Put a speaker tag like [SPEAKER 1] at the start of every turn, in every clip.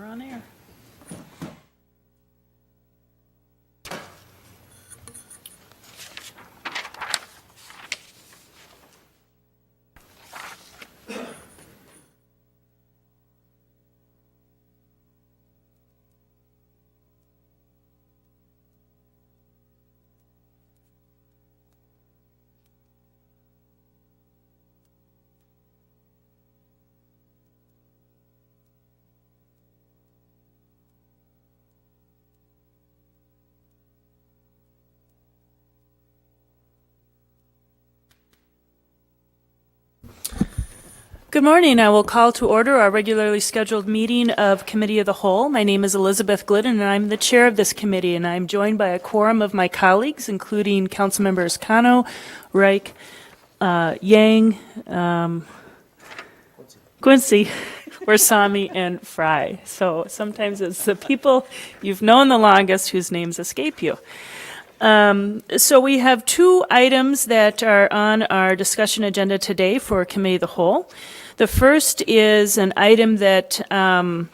[SPEAKER 1] we're on air. Good morning. I will call to order our regularly scheduled meeting of Committee of the Whole. My name is Elizabeth Glidden, and I'm the chair of this committee, and I'm joined by a quorum of my colleagues, including council members Cano, Reich, Yang, Quincy, Warsami, and Fry. So sometimes it's the people you've known the longest whose names escape you. So we have two items that are on our discussion agenda today for Committee of the Whole. The first is an item that I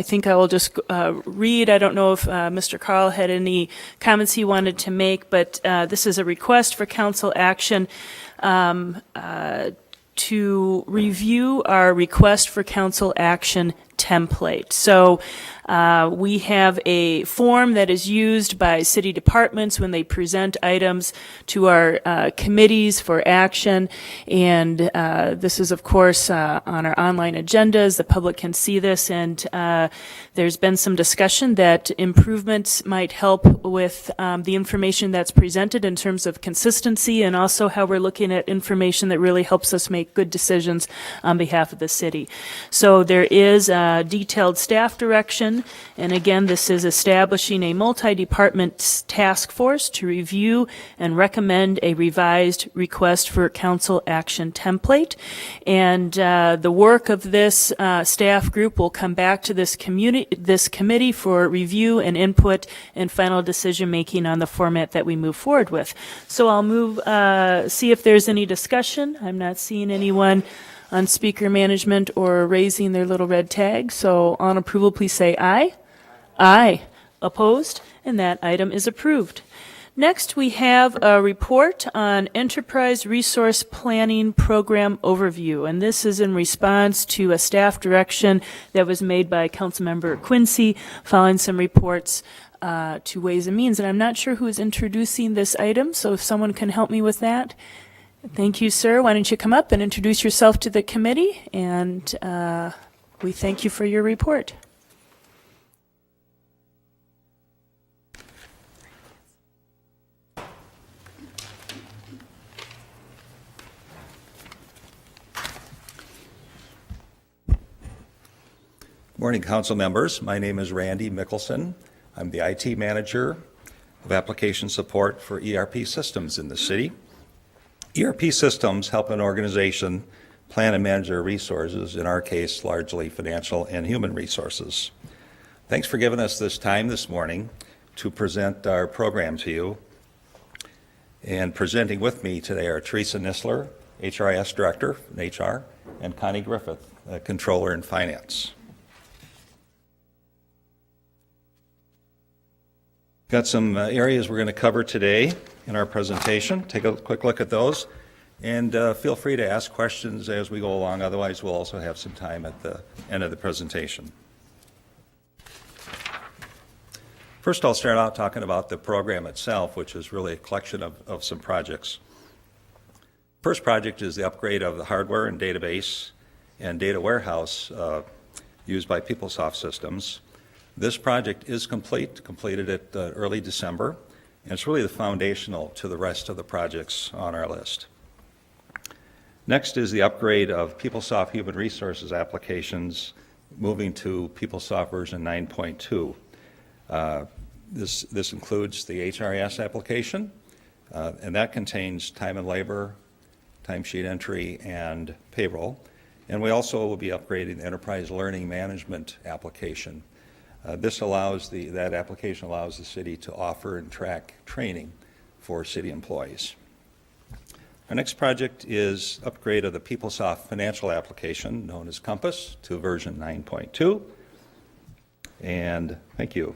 [SPEAKER 1] think I will just read. I don't know if Mr. Carl had any comments he wanted to make, but this is a request for council action to review our request for council action template. So we have a form that is used by city departments when they present items to our committees for action, and this is of course on our online agendas. The public can see this, and there's been some discussion that improvements might help with the information that's presented in terms of consistency, and also how we're looking at information that really helps us make good decisions on behalf of the city. So there is a detailed staff direction. And again, this is establishing a multi-department task force to review and recommend a revised request for council action template. And the work of this staff group will come back to this committee for review and input and final decision making on the format that we move forward with. So I'll see if there's any discussion. I'm not seeing anyone on speaker management or raising their little red tag. So on approval, please say aye. Aye. Opposed? And that item is approved. Next, we have a report on Enterprise Resource Planning Program Overview, and this is in response to a staff direction that was made by Councilmember Quincy following some reports to Ways and Means. And I'm not sure who is introducing this item, so if someone can help me with that. Thank you, sir. Why don't you come up and introduce yourself to the committee, and we thank you for your report.
[SPEAKER 2] Morning, council members. My name is Randy Mickelson. I'm the IT manager of application support for ERP systems in the city. ERP systems help an organization plan and manage their resources, in our case, largely financial and human resources. Thanks for giving us this time this morning to present our program to you. And presenting with me today are Teresa Nisler, HRIS Director in HR, and Connie Griffith, Controller in Finance. Got some areas we're going to cover today in our presentation. Take a quick look at those, and feel free to ask questions as we go along. Otherwise, we'll also have some time at the end of the presentation. First, I'll start out talking about the program itself, which is really a collection of some projects. First project is the upgrade of the hardware and database and data warehouse used by PeopleSoft systems. This project is completed at early December, and it's really the foundational to the rest of the projects on our list. Next is the upgrade of PeopleSoft Human Resources applications, moving to PeopleSoft version 9.2. This includes the HRIS application, and that contains time and labor, timesheet entry, and payroll. And we also will be upgrading the Enterprise Learning Management application. That application allows the city to offer and track training for city employees. Our next project is upgrade of the PeopleSoft financial application, known as Compass, to version 9.2. And thank you.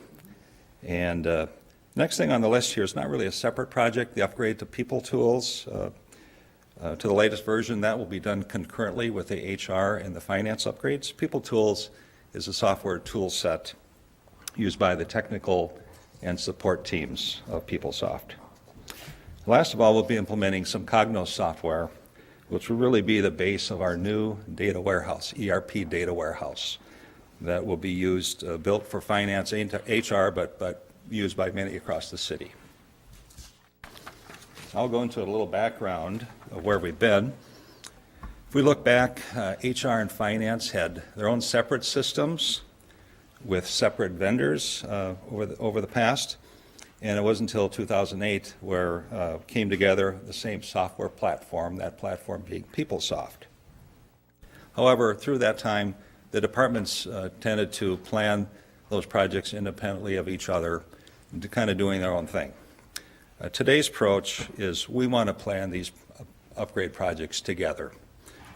[SPEAKER 2] And next thing on the list here is not really a separate project, the upgrade to People Tools to the latest version. That will be done concurrently with the HR and the finance upgrades. People Tools is a software tool set used by the technical and support teams of PeopleSoft. Last of all, we'll be implementing some Cognos software, which will really be the base of our new data warehouse, ERP data warehouse, that will be used, built for finance and HR, but used by many across the city. I'll go into a little background of where we've been. If we look back, HR and finance had their own separate systems with separate vendors over the past, and it wasn't until 2008 where came together the same software platform, that platform being PeopleSoft. However, through that time, the departments tended to plan those projects independently of each other, and kind of doing their own thing. Today's approach is we want to plan these upgrade projects together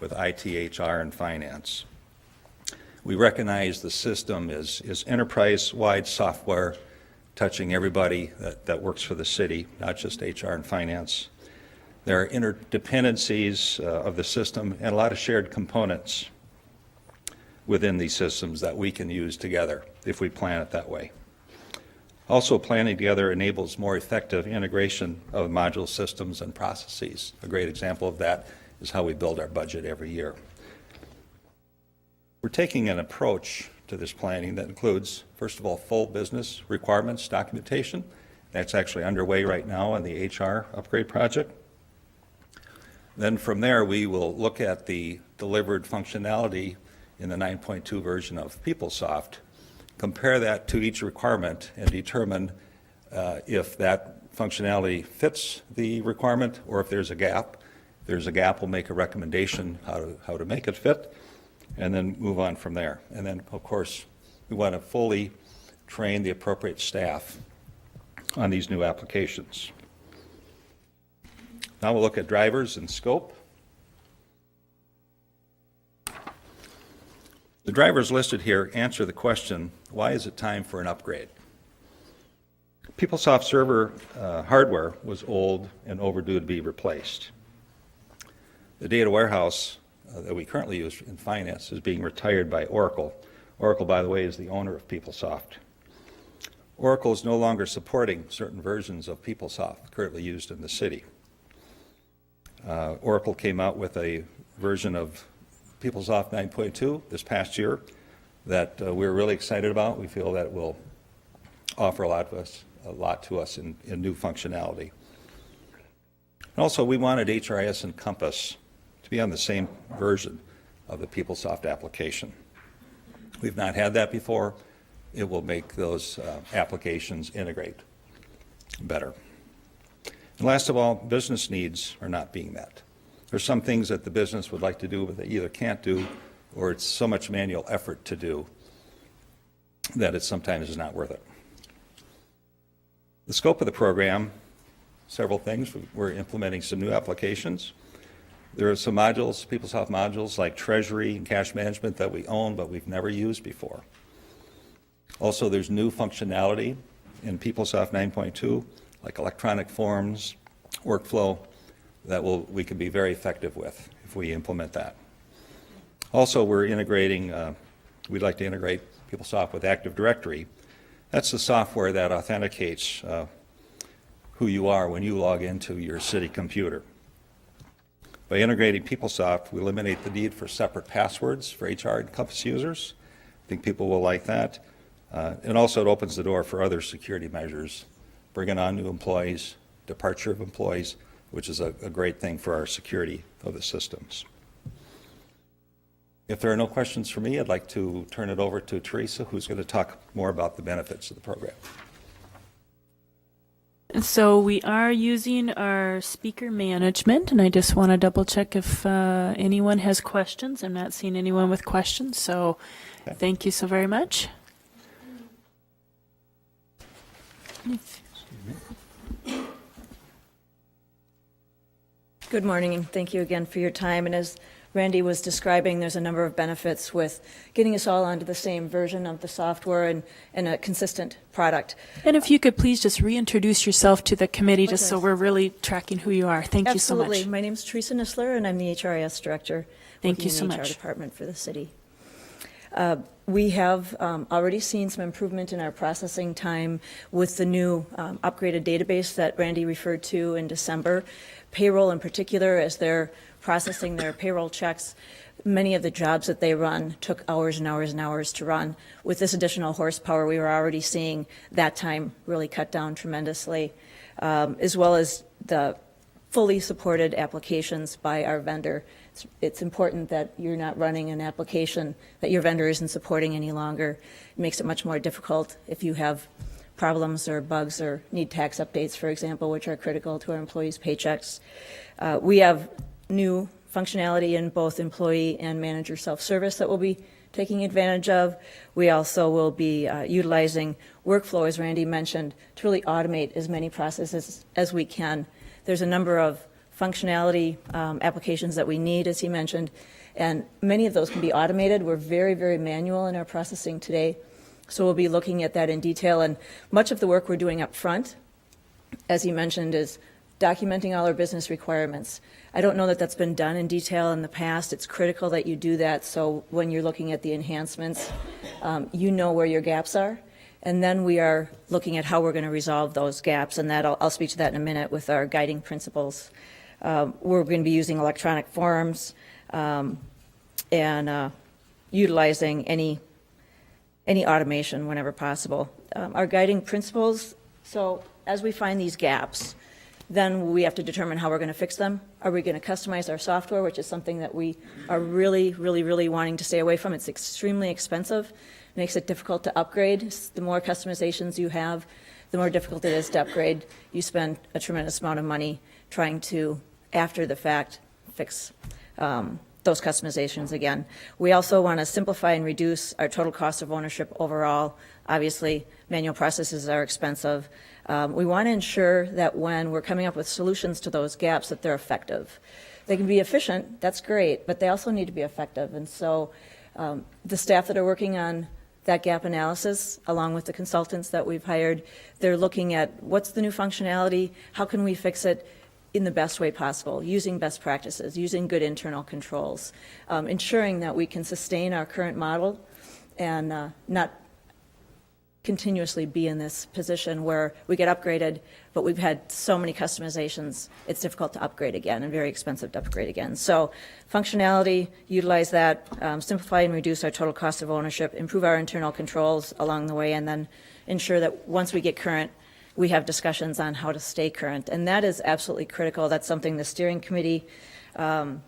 [SPEAKER 2] with IT, HR, and finance. We recognize the system is enterprise-wide software touching everybody that works for the city, not just HR and finance. There are interdependencies of the system and a lot of shared components within these systems that we can use together if we plan it that way. Also, planning together enables more effective integration of module systems and processes. A great example of that is how we build our budget every year. We're taking an approach to this planning that includes, first of all, full business requirements documentation. That's actually underway right now on the HR upgrade project. Then from there, we will look at the delivered functionality in the 9.2 version of PeopleSoft, compare that to each requirement, and determine if that functionality fits the requirement or if there's a gap. If there's a gap, we'll make a recommendation how to make it fit, and then move on from there. And then, of course, we want to fully train the appropriate staff on these new applications. Now we'll look at drivers and scope. The drivers listed here answer the question, why is it time for an upgrade? PeopleSoft server hardware was old and overdue to be replaced. The data warehouse that we currently use in finance is being retired by Oracle. Oracle, by the way, is the owner of PeopleSoft. Oracle is no longer supporting certain versions of PeopleSoft currently used in the city. Oracle came out with a version of PeopleSoft 9.2 this past year that we're really excited about. We feel that it will offer a lot to us in new functionality. And also, we wanted HRIS and Compass to be on the same version of the PeopleSoft application. We've not had that before. It will make those applications integrate better. And last of all, business needs are not being met. There's some things that the business would like to do, but they either can't do, or it's so much manual effort to do that it sometimes is not worth it. The scope of the program, several things. We're implementing some new applications. There are some modules, PeopleSoft modules like treasury and cash management that we own, but we've never used before. Also, there's new functionality in PeopleSoft 9.2, like electronic forms, workflow, that we can be very effective with if we implement that. Also, we're integrating, we'd like to integrate PeopleSoft with Active Directory. That's the software that authenticates who you are when you log into your city computer. By integrating PeopleSoft, we eliminate the need for separate passwords for HR and Compass users. I think people will like that. And also it opens the door for other security measures, bringing on new employees, departure of employees, which is a great thing for our security of the systems. If there are no questions for me, I'd like to turn it over to Teresa, who's going to talk more about the benefits of the program.
[SPEAKER 1] So we are using our speaker management, and I just want to double check if anyone has questions. I'm not seeing anyone with questions, so okay. Thank you so very much.
[SPEAKER 3] Good morning, and thank you again for your time. And as Randy was describing, there's a number of benefits with getting us all onto the same version of the software and a consistent product.
[SPEAKER 1] And if you could please just reintroduce yourself to the committee, just so we're really tracking who you are. Thank you so much.
[SPEAKER 3] Absolutely. My name is Teresa Nissler, and I'm the HRIS Director.
[SPEAKER 1] Thank you so
[SPEAKER 3] working in the
[SPEAKER 1] much.
[SPEAKER 3] HR department for the city. We have already seen some improvement in our processing time with the new upgraded database that Randy referred to in December. Payroll in particular, as they're processing their payroll checks, many of the jobs that they run took hours and hours and hours to run. With this additional horsepower, we were already seeing that time really cut down tremendously, as well as the fully supported applications by our vendor. It's important that you're not running an application that your vendor isn't supporting any longer. It makes it much more difficult if you have problems or bugs or need tax updates, for example, which are critical to our employees' paychecks. We have new functionality in both employee and manager self-service that we'll be taking advantage of. We also will be utilizing workflow, as Randy mentioned, to really automate as many processes as we can. There's a number of functionality applications that we need, as he mentioned, and many of those can be automated. We're very, very manual in our processing today, so we'll be looking at that in detail. And much of the work we're doing up front, as he mentioned, is documenting all our business requirements. I don't know that that's been done in detail in the past. It's critical that you do that, so when you're looking at the enhancements, you know where your gaps are. And then we are looking at how we're going to resolve those gaps, and that I'll speak to that in a minute with our guiding principles. We're going to be using electronic forms and utilizing any automation whenever possible. Our guiding principles, so as we find these gaps, then we have to determine how we're going to fix them. Are we going to customize our software, which is something that we are really, really, really wanting to stay away from. It's extremely expensive. It makes it difficult to upgrade. The more customizations you have, the more difficult it is to upgrade. You spend a tremendous amount of money trying to, after the fact, fix those customizations again. We also want to simplify and reduce our total cost of ownership overall. Obviously, manual processes are expensive. We want to ensure that when we're coming up with solutions to those gaps, that they're effective. They can be efficient, that's great, but they also need to be effective. And so the staff that are working on that gap analysis, along with the consultants that we've hired, they're looking at what's the new functionality, how can we fix it in the best way possible, using best practices, using good internal controls, ensuring that we can sustain our current model and not continuously be in this position where we get upgraded, but we've had so many customizations, it's difficult to upgrade again and very expensive to upgrade again. So functionality, utilize that, simplify and reduce our total cost of ownership, improve our internal controls along the way, and then ensure that once we get current, we have discussions on how to stay current. And that is absolutely critical. That's something the steering committee, our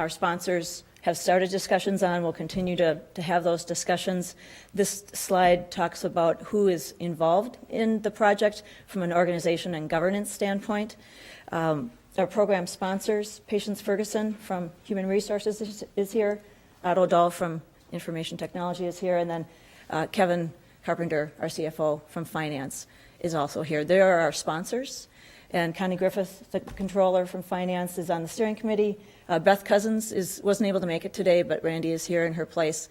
[SPEAKER 3] sponsors, have started discussions on. We'll continue to have those discussions. This slide talks about who is involved in the project from an organization and governance standpoint. Our program sponsors, Patience Ferguson from Human Resources is here, Otto Dahl from Information Technology is here, and then Kevin Carpenter, our CFO from Finance, is also here. They are our sponsors. And Connie Griffith, the controller from Finance, is on the steering committee. Beth Cousins wasn't able to make it today, but Randy is here in her place.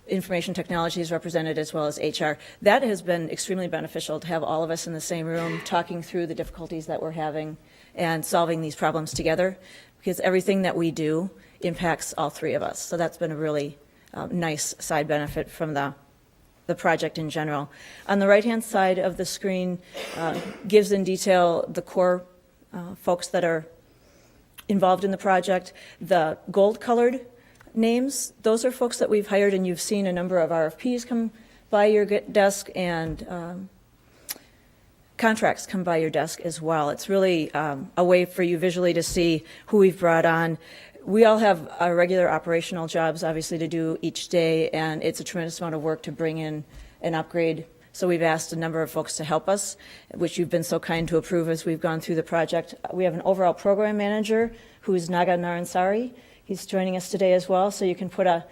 [SPEAKER 3] Information Technology is represented, as well as HR. That has been extremely beneficial to have all of us in the same room talking through the difficulties that we're having and solving these problems together, because everything that we do impacts all three of us. So that's been a really nice side benefit from the project in general. On the right-hand side of the screen gives in detail the core folks that are involved in the project. The gold-colored names, those are folks that we've hired, and you've seen a number of RFPs come by your desk and contracts come by your desk as well. It's really a way for you visually to see who we've brought on. We all have our regular operational jobs, obviously, to do each day, and it's a tremendous amount of work to bring in an upgrade. So we've asked a number of folks to help us, which you've been so kind to approve as we've gone through the project. We have an overall program manager who's Naga Naransari. He's joining us today as well, so you can put a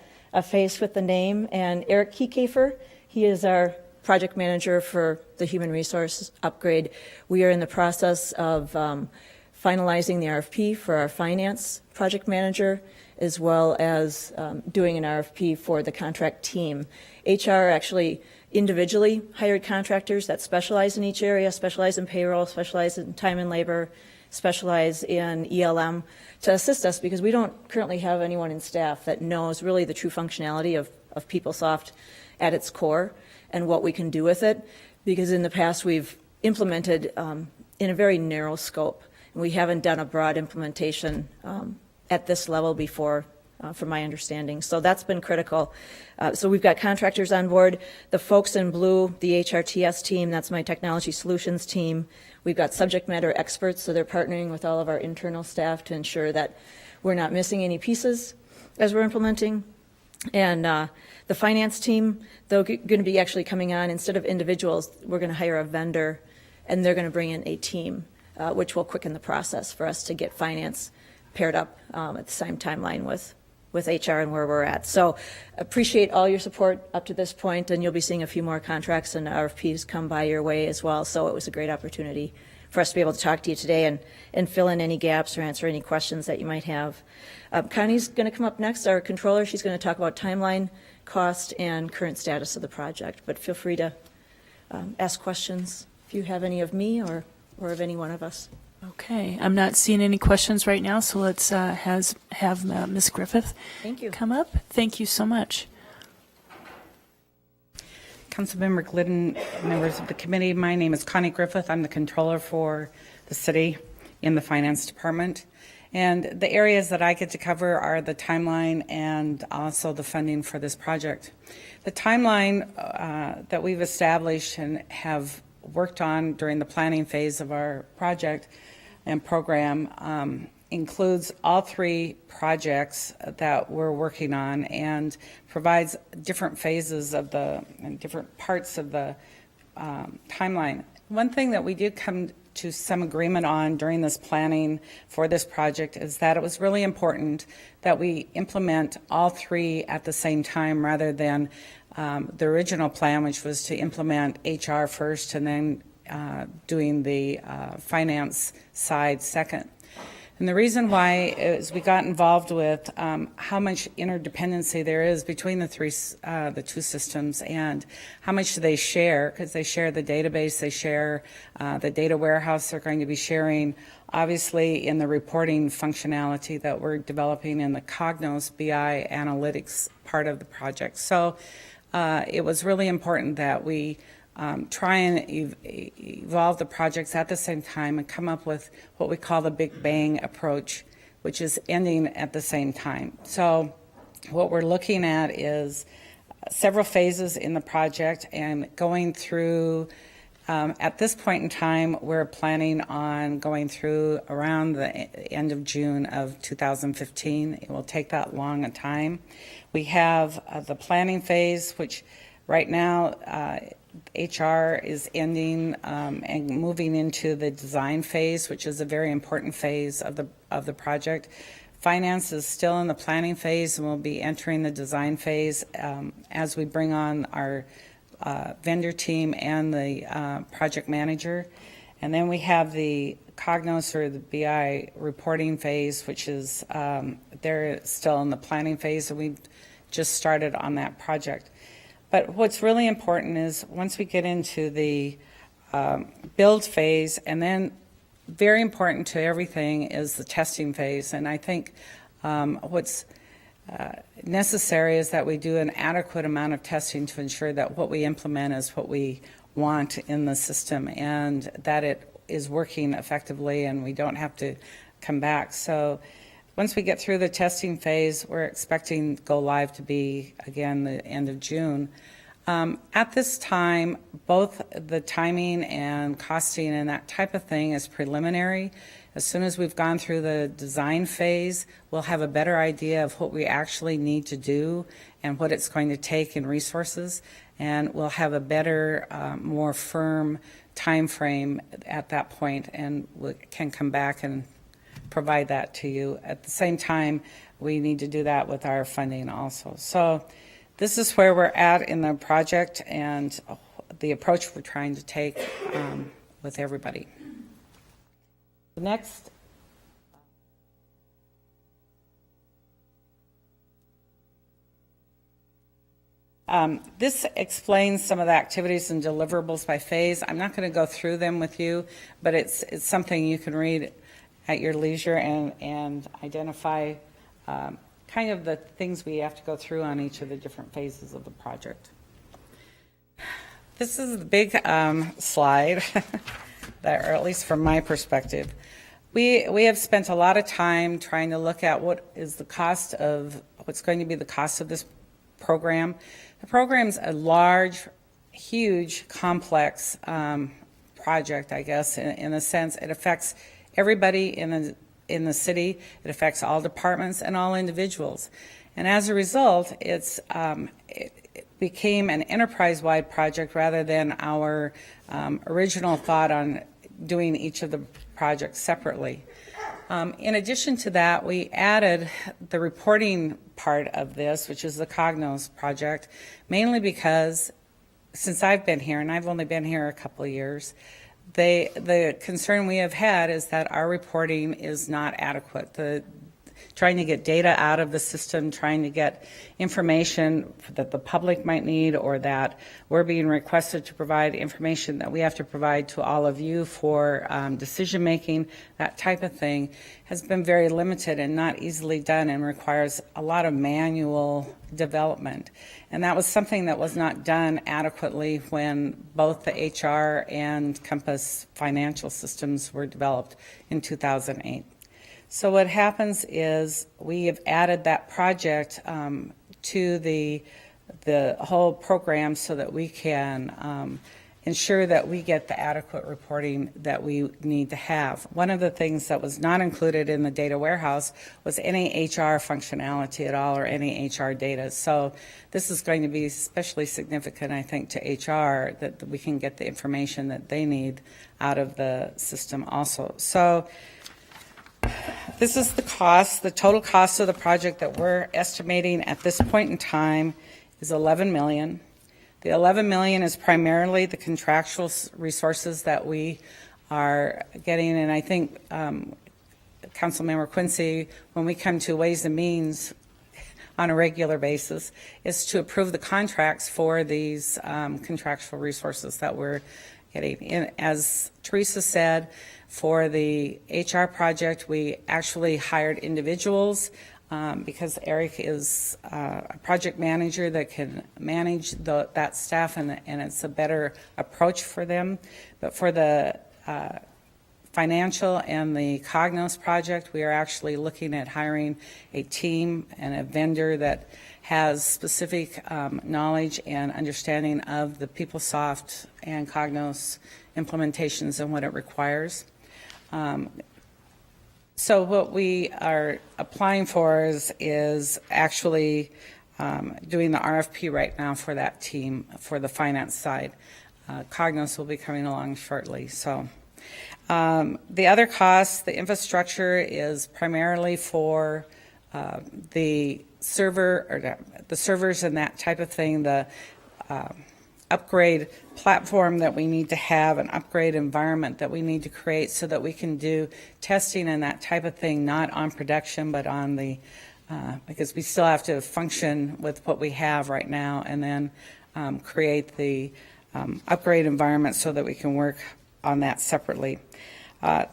[SPEAKER 3] face with the name. And Eric Kiekafer, he is our project manager for the human resource upgrade. We are in the process of finalizing the RFP for our finance project manager, as well as doing an RFP for the contract team. HR actually individually hired contractors that specialize in each area, specialize in payroll, specialize in time and labor, specialize in ELM to assist us, because we don't currently have anyone in staff that knows really the true functionality of PeopleSoft at its core and what we can do with it, because in the past we've implemented in a very narrow scope. And we haven't done a broad implementation at this level before, from my understanding. So that's been critical. So we've got contractors on board. The folks in blue, the HRTS team, that's my technology solutions team. We've got subject matter experts, so they're partnering with all of our internal staff to ensure that we're not missing any pieces as we're implementing. And the finance team, they're going to be actually coming on, instead of individuals, we're going to hire a vendor, and they're going to bring in a team, which will quicken the process for us to get finance paired up at the same timeline with HR and where we're at. So appreciate all your support up to this point, and you'll be seeing a few more contracts and RFPs come by your way as well. So it was a great opportunity for us to be able to talk to you today and fill in any gaps or answer any questions that you might have. Connie's going to come up next, our controller. She's going to talk about timeline, cost, and current status of the project. But feel free to ask questions if you have any of me or of any one of us.
[SPEAKER 1] Okay, I'm not seeing any questions right now, so let's have Ms. Griffith
[SPEAKER 3] Thank you.
[SPEAKER 1] come up. Thank you so much.
[SPEAKER 4] Councilmember Glidden, members of the committee, my name is Connie Griffith. I'm the controller for the city in the finance department. And the areas that I get to cover are the timeline and also the funding for this project. The timeline that we've established and have worked on during the planning phase of our project and program includes all three projects that we're working on and provides different phases of and different parts of the timeline. One thing that we did come to some agreement on during this planning for this project is that it was really important that we implement all three at the same time, rather than the original plan, which was to implement HR first and then doing the finance side second. And the reason why is we got involved with how much interdependency there is between the two systems, and how much do they share, because they share the database, they share the data warehouse they're going to be sharing, obviously in the reporting functionality that we're developing in the Cognos BI analytics part of the project. So it was really important that we try and evolve the projects at the same time and come up with what we call the Big Bang approach, which is ending at the same time. So what we're looking at is several phases in the project, and going through, at this point in time, we're planning on going through around the end of June of 2015. It will take that long a time. We have the planning phase, which right now HR is ending and moving into the design phase, which is a very important phase of the project. Finance is still in the planning phase, and we'll be entering the design phase as we bring on our vendor team and the project manager. And then we have the Cognos, or the BI reporting phase, which is they're still in the planning phase, and we just started on that project. But what's really important is once we get into the build phase, and then very important to everything is the testing phase. And I think what's necessary is that we do an adequate amount of testing to ensure that what we implement is what we want in the system, and that it is working effectively and we don't have to come back. So once we get through the testing phase, we're expecting go live to be, again, the end of June. At this time, both the timing and costing and that type of thing is preliminary. As soon as we've gone through the design phase, we'll have a better idea of what we actually need to do and what it's going to take in resources, and we'll have a better, more firm time frame at that point, and we can come back and provide that to you. At the same time, we need to do that with our funding also. So this is where we're at in the project and the approach we're trying to take with everybody. The next This explains some of the activities and deliverables by phase. I'm not going to go through them with you, but it's something you can read at your leisure and identify kind of the things we have to go through on each of the different phases of the project. This is the big slide, that, or at least from my perspective. We have spent a lot of time trying to look at what's going to be the cost of this program. The program's a large, huge, complex project, I guess, in a sense. It affects everybody in the city. It affects all departments and all individuals. And as a result, it became an enterprise-wide project rather than our original thought on doing each of the projects separately. In addition to that, we added the reporting part of this, which is the Cognos project, mainly because since I've been here, and I've only been here a couple of years, the concern we have had is that our reporting is not adequate. Trying to get data out of the system, trying to get information that the public might need, or that we're being requested to provide information that we have to provide to all of you for decision making, that type of thing, has been very limited and not easily done and requires a lot of manual development. And that was something that was not done adequately when both the HR and Compass financial systems were developed in 2008. So what happens is we have added that project to the whole program so that we can ensure that we get the adequate reporting that we need to have. One of the things that was not included in the data warehouse was any HR functionality at all, or any HR data. So this is going to be especially significant, I think, to HR, that we can get the information that they need out of the system also. So this is the cost. The total cost of the project that we're estimating at this point in time is $11 million. The $11 million is primarily the contractual resources that we are getting, and I think Councilmember Quincy, when we come to Ways and Means on a regular basis, is to approve the contracts for these contractual resources that we're getting. And as Teresa said, for the HR project, we actually hired individuals because Eric is a project manager that can manage that staff, and it's a better approach for them. But for the financial and the Cognos project, we are actually looking at hiring a team and a vendor that has specific knowledge and understanding of the PeopleSoft and Cognos implementations and what it requires. So what we are applying for is actually doing the RFP right now for that team for the finance side. Cognos will be coming along shortly. So the other costs, the infrastructure is primarily for the server, or the servers and that type of thing, the upgrade platform that we need to have, an upgrade environment that we need to create so that we can do testing and that type of thing, not on production, but on the, because we still have to function with what we have right now, and then create the upgrade environment so that we can work on that separately.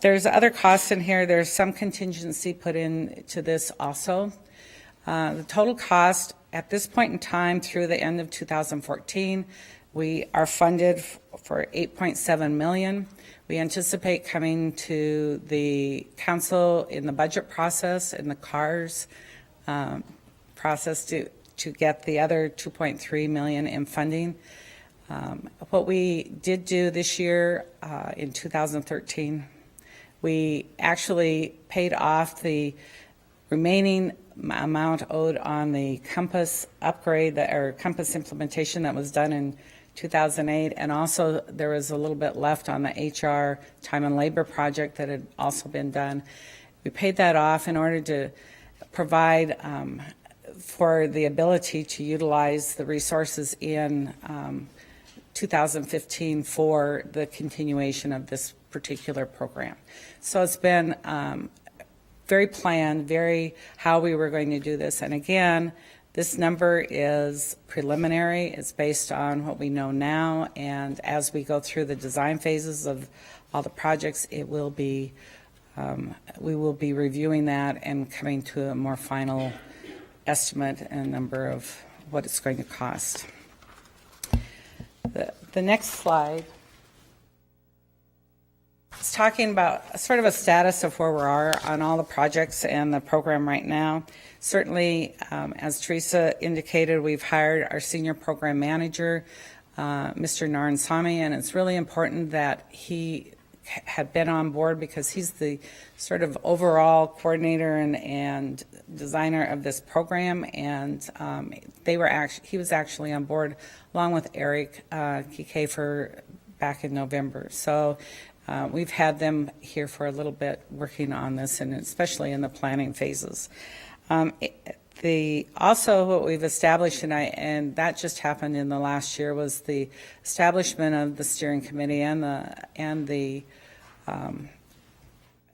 [SPEAKER 4] There's other costs in here. There's some contingency put into this also. The total cost at this point in time through the end of 2014, we are funded for $8.7 million. We anticipate coming to the council in the budget process, in the CARS process, to get the other $2.3 million in funding. What we did do this year in 2013, we actually paid off the remaining amount owed on the Compass upgrade, or Compass implementation that was done in 2008, and also there was a little bit left on the HR time and labor project that had also been done. We paid that off in order to provide for the ability to utilize the resources in 2015 for the continuation of this particular program. So it's been very planned, very how we were going to do this. And again, This number is preliminary. It's based on what we know now, and as we go through the design phases of all the projects, it will be, we will be reviewing that and coming to a more final estimate and number of what it's going to cost. The next slide is talking about sort of a status of where we are on all the projects and the program right now. Certainly, as Teresa indicated, we've hired our senior program manager, Mr. Narayansamy, and it's really important that he had been on board because he's the sort of overall coordinator and designer of this program, and he was actually on board along with Eric Kiefer back in November. So we've had them here for a little bit working on this, and especially in the planning phases. Also what we've established, and that just happened in the last year, was the establishment of the steering committee and the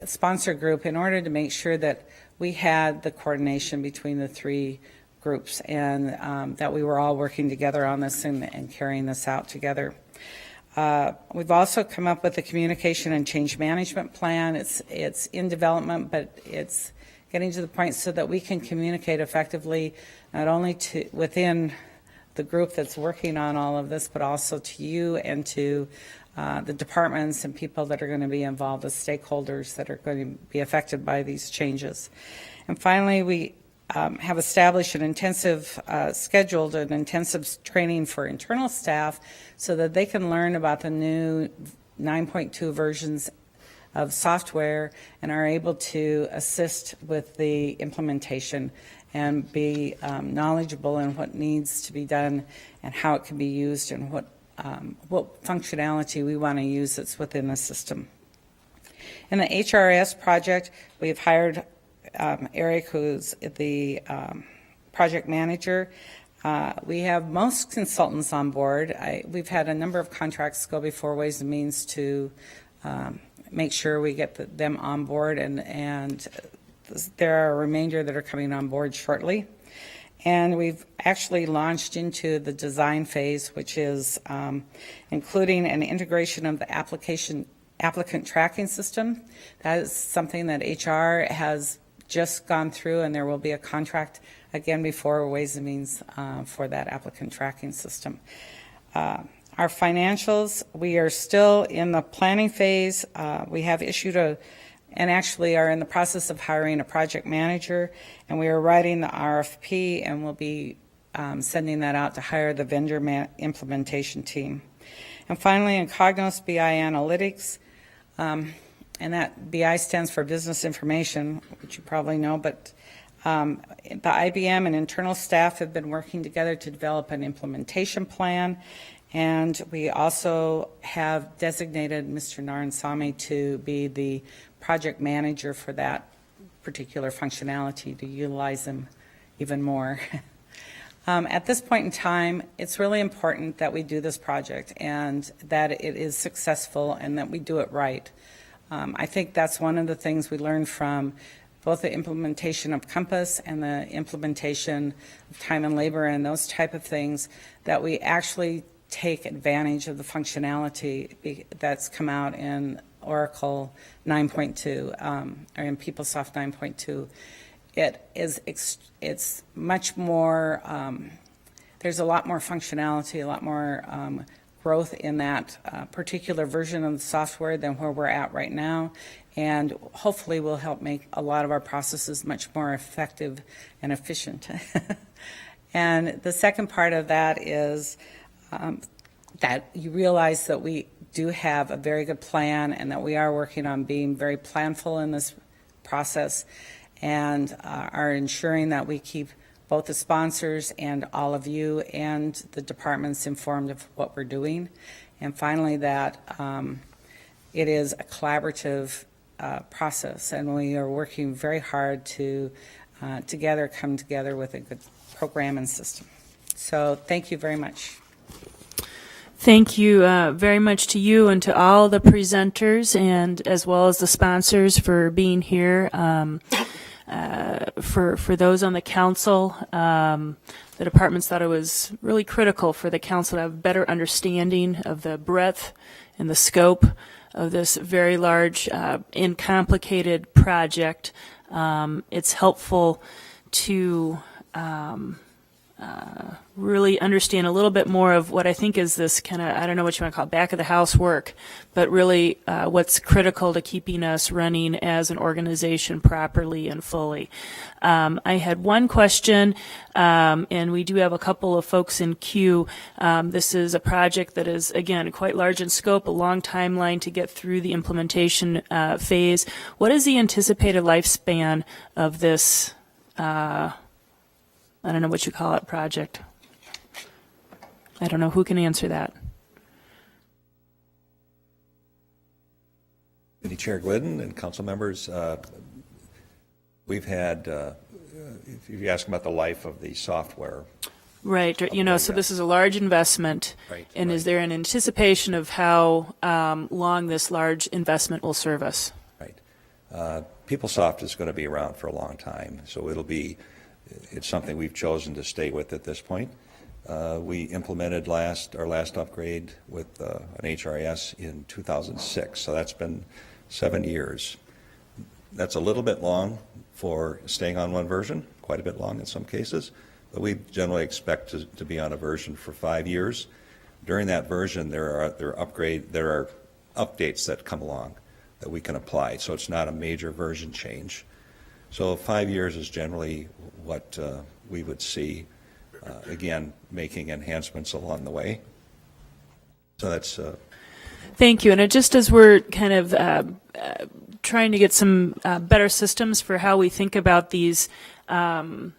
[SPEAKER 4] sponsor group in order to make sure that we had the coordination between the three groups, and that we were all working together on this and carrying this out together. We've also come up with a communication and change management plan. It's in development, but it's getting to the point so that we can communicate effectively, not only to within the group that's working on all of this, but also to you and to the departments and people that are going to be involved, the stakeholders that are going to be affected by these changes. And finally, we have established scheduled an intensive training for internal staff so that they can learn about the new 9.2 versions of software and are able to assist with the implementation and be knowledgeable in what needs to be done and how it can be used and what functionality we want to use that's within the system. In the HRS project, we've hired Eric, who's the project manager. We have most consultants on board. We've had a number of contracts go before Ways and Means to make sure we get them on board, and there are a remainder that are coming on board shortly. And we've actually launched into the design phase, which is including an integration of the applicant tracking system. That is something that HR has just gone through, and there will be a contract again before Ways and Means for that applicant tracking system. Our financials, we are still in the planning phase. We have issued and actually are in the process of hiring a project manager, and we are writing the RFP, and we'll be sending that out to hire the vendor implementation team. And finally, in Cognos BI Analytics, and that BI stands for Business Information, which you probably know, but the IBM and internal staff have been working together to develop an implementation plan, and we also have designated Mr. Narayansamy to be the project manager for that particular functionality to utilize them even more. At this point in time, it's really important that we do this project and that it is successful and that we do it right. I think that's one of the things we learned from both the implementation of Compass and the implementation of time and labor and those type of things, that we actually take advantage of the functionality that's come out in Oracle 9.2 or in PeopleSoft 9.2. It's much more, there's a lot more functionality, a lot more growth in that particular version of the software than where we're at right now, and hopefully will help make a lot of our processes much more effective and efficient. And the second part of that is that you realize that we do have a very good plan and that we are working on being very planful in this process and are ensuring that we keep both the sponsors and all of you and the departments informed of what we're doing. And finally, that it is a collaborative process, and we are working very hard to come together with a good program and system. So thank you very much.
[SPEAKER 1] Thank you very much to you and to all the presenters and as well as the sponsors for being here. for those on the council. The departments thought it was really critical for the council to have a better understanding of the breadth and the scope of this very large and complicated project. It's helpful to really understand a little bit more of what I think is this kind of, I don't know what you want to call it, back of the house work, but really what's critical to keeping us running as an organization properly and fully. I had one question, and we do have a couple of folks in queue. This is a project that is, again, quite large in scope, a long timeline to get through the implementation phase. What is the anticipated lifespan of this I don't know what you call it, project? I don't know who can answer that.
[SPEAKER 2] Committee Chair Glidden and council members, we've had, if you ask about the life of the software.
[SPEAKER 1] Right, you know, so this is a large investment.
[SPEAKER 2] Right,
[SPEAKER 1] and
[SPEAKER 2] right.
[SPEAKER 1] Is there an anticipation of how long this large investment will serve us?
[SPEAKER 2] Right. PeopleSoft is going to be around for a long time, so it's something we've chosen to stay with at this point. We implemented our last upgrade with an HRIS in 2006, so that's been 7 years. That's a little bit long for staying on one version, quite a bit long in some cases, but we generally expect to be on a version for 5 years. During that version, there are updates that come along that we can apply, so it's not a major version change. So 5 years is generally what we would see, again, making enhancements along the way. So that's...
[SPEAKER 1] Thank you. And just as we're kind of trying to get some better systems for how we think about these, more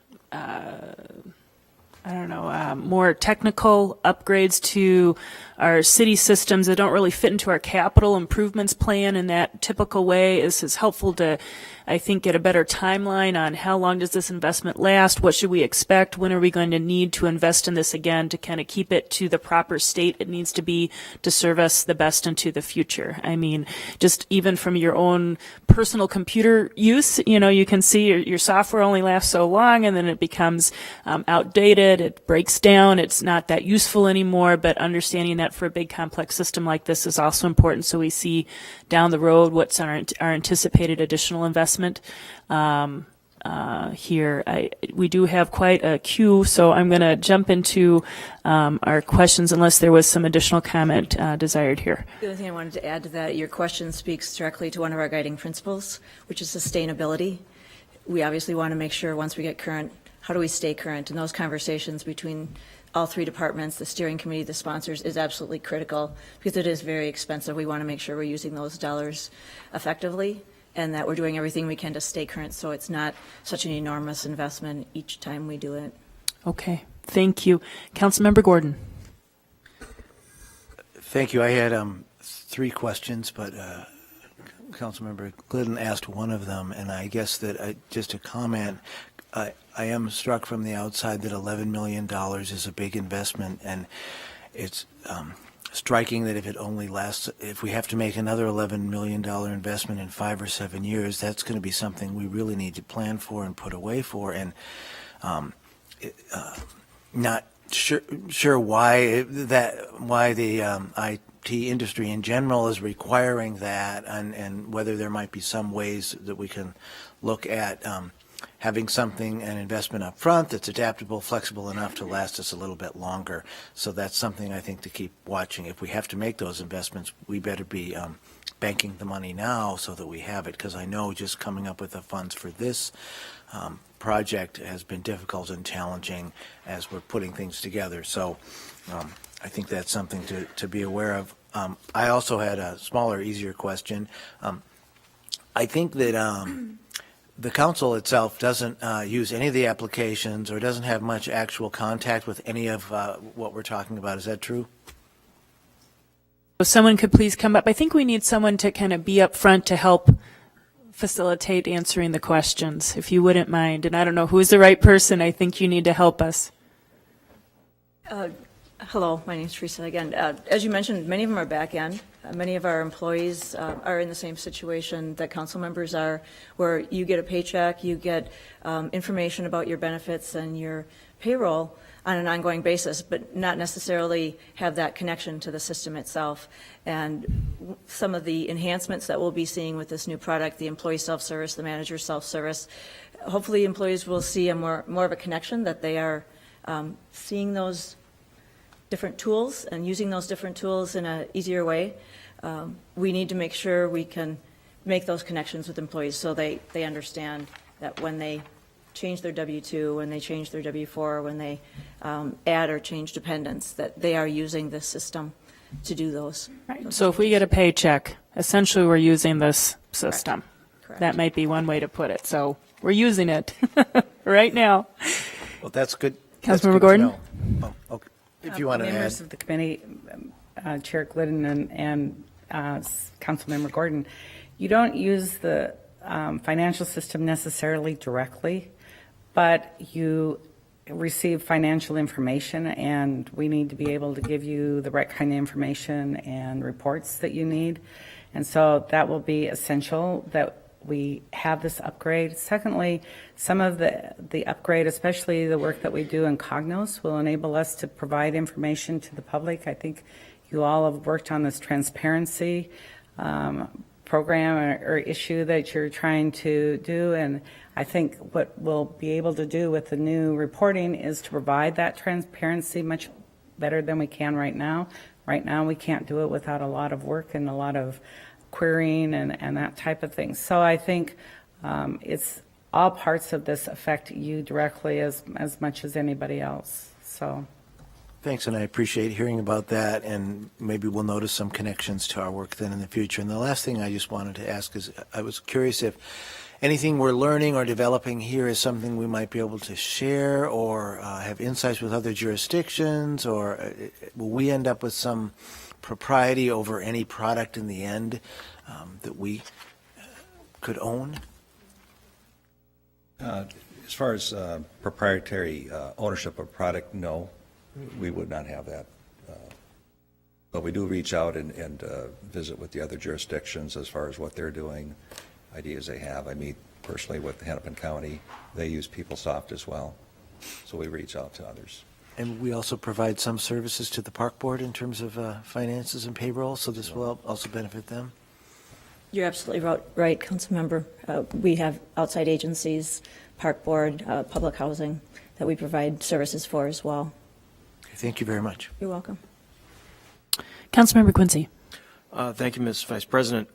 [SPEAKER 1] technical upgrades to our city systems that don't really fit into our capital improvements plan in that typical way, this is helpful to, I think, get a better timeline on how long does this investment last, what should we expect, when are we going to need to invest in this again to kind of keep it to the proper state it needs to be to serve us the best into the future. I mean, just even from your own personal computer use, you know, you can see your software only lasts so long and then it becomes outdated, it breaks down, it's not that useful anymore, but understanding that for a big complex system like this is also important so we see down the road what's our anticipated additional investment. Here, we do have quite a queue, so I'm going to jump into our questions unless there was some additional comment desired here.
[SPEAKER 3] The only thing I wanted to add to that, your question speaks directly to one of our guiding principles, which is sustainability. We obviously want to make sure once we get current, how do we stay current? And those conversations between all three departments, the steering committee, the sponsors, is absolutely critical because it is very expensive. We want to make sure we're using those dollars effectively and that we're doing everything we can to stay current so it's not such an enormous investment each time we do it.
[SPEAKER 1] Okay, thank you. Councilmember Gordon.
[SPEAKER 5] Thank you. I had 3 questions, but Councilmember Glidden asked one of them, and I guess that just a comment. I am struck from the outside that $11 million is a big investment, and it's striking that if we have to make another $11 million investment in 5 or 7 years, that's going to be something we really need to plan for and put away for, and not sure why the IT industry in general is requiring that, and whether there might be some ways that we can look at having an investment up front that's adaptable, flexible enough to last us a little bit longer. So that's something I think to keep watching. If we have to make those investments, we better be banking the money now so that we have it, because I know just coming up with the funds for this project has been difficult and challenging as we're putting things together. So I think that's something to be aware of. I also had a smaller, easier question. I think that the council itself doesn't use any of the applications or doesn't have much actual contact with any of what we're talking about. Is that true?
[SPEAKER 1] If someone could please come up. I think we need someone to kind of be up front to help facilitate answering the questions, if you wouldn't mind. And I don't know who's the right person. I think you need to help us.
[SPEAKER 3] Hello, my name is Teresa again. As you mentioned, many of them are back end. Many of our employees are in the same situation that council members are, where you get a paycheck, you get information about your benefits and your payroll on an ongoing basis, but not necessarily have that connection to the system itself. And some of the enhancements that we'll be seeing with this new product, the employee self-service, the manager self-service, hopefully employees will see a more of a connection, that they are seeing those different tools and using those different tools in an easier way. We need to make sure we can make those connections with employees so they understand that when they change their W-2, when they change their W-4, when they add or change dependents, that they are using this system to do those.
[SPEAKER 1] Right. So if we get a paycheck, essentially we're using this system.
[SPEAKER 3] Correct.
[SPEAKER 1] That might be one way to put it. So we're using it right now.
[SPEAKER 5] Well, that's good. That's
[SPEAKER 1] Councilmember
[SPEAKER 5] good to
[SPEAKER 1] Gordon?
[SPEAKER 5] know. Oh, okay. If you want to add.
[SPEAKER 4] Members of the committee, Chair Glidden and Councilmember Gordon, you don't use the financial system necessarily directly, but you receive financial information, and we need to be able to give you the right kind of information and reports that you need. And so that will be essential that we have this upgrade. Secondly, some of the upgrade, especially the work that we do in Cognos, will enable us to provide information to the public. I think you all have worked on this transparency program or issue that you're trying to do, and I think what we'll be able to do with the new reporting is to provide that transparency much better than we can right now. Right now, we can't do it without a lot of work and a lot of querying and that type of thing. So I think it's all parts of this affect you directly as much as anybody else. So.
[SPEAKER 5] Thanks, and I appreciate hearing about that, and maybe we'll notice some connections to our work then in the future. And the last thing I just wanted to ask is, I was curious if anything we're learning or developing here is something we might be able to share or have insights with other jurisdictions, or will we end up with some propriety over any product in the end that we could own?
[SPEAKER 2] As far as proprietary ownership of product, no, we would not have that. But we do reach out and visit with the other jurisdictions as far as what they're doing, ideas they have. I meet personally with Hennepin County. They use PeopleSoft as well. So we reach out to others.
[SPEAKER 5] And we also provide some services to the park board in terms of finances and payroll, so this will also benefit them.
[SPEAKER 3] You're absolutely right, Councilmember. We have outside agencies, park board, public housing, that we provide services for as well.
[SPEAKER 5] Thank you very much.
[SPEAKER 3] You're welcome.
[SPEAKER 1] Councilmember Quincy.
[SPEAKER 6] Thank you, Ms. Vice President.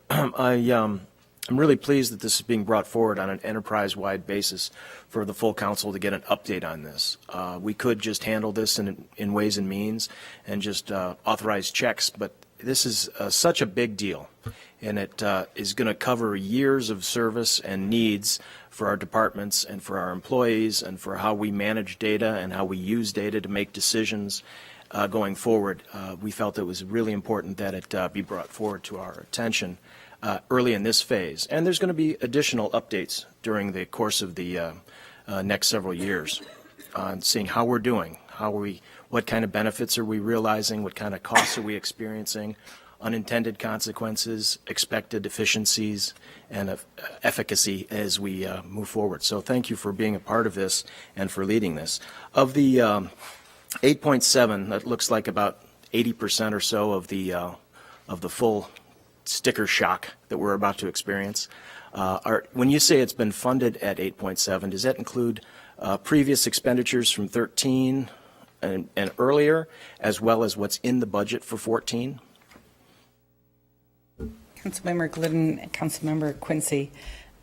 [SPEAKER 6] I'm really pleased that this is being brought forward on an enterprise-wide basis for the full council to get an update on this. We could just handle this in Ways and Means and just authorize checks, but this is such a big deal, and it is going to cover years of service and needs for our departments and for our employees and for how we manage data and how we use data to make decisions going forward. We felt it was really important that it be brought forward to our attention early in this phase. And there's going to be additional updates during the course of the next several years on seeing how we're doing, what kind of benefits are we realizing, what kind of costs are we experiencing, unintended consequences, expected efficiencies, and efficacy as we move forward. So thank you for being a part of this and for leading this. Of the 8.7, that looks like about 80% or so of the full sticker shock that we're about to experience. When you say it's been funded at 8.7, does that include previous expenditures from 13 and earlier, as well as what's in the budget for 14?
[SPEAKER 4] Councilmember Glidden, Councilmember Quincy,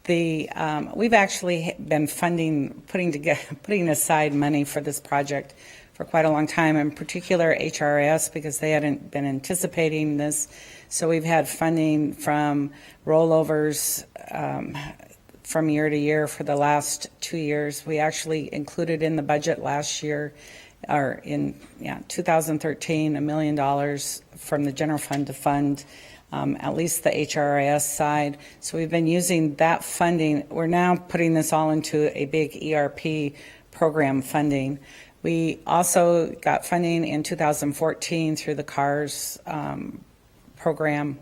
[SPEAKER 4] we've actually been putting aside money for this project for quite a long time, in particular HRS, because they hadn't been anticipating this. So we've had funding from rollovers from year to year for the last 2 years. We actually included in the budget last year, or in 2013, $1 million from the general fund to fund at least the HRIS side. So we've been using that funding. We're now putting this all into a big ERP program funding. We also got funding in 2014 through the CARS program.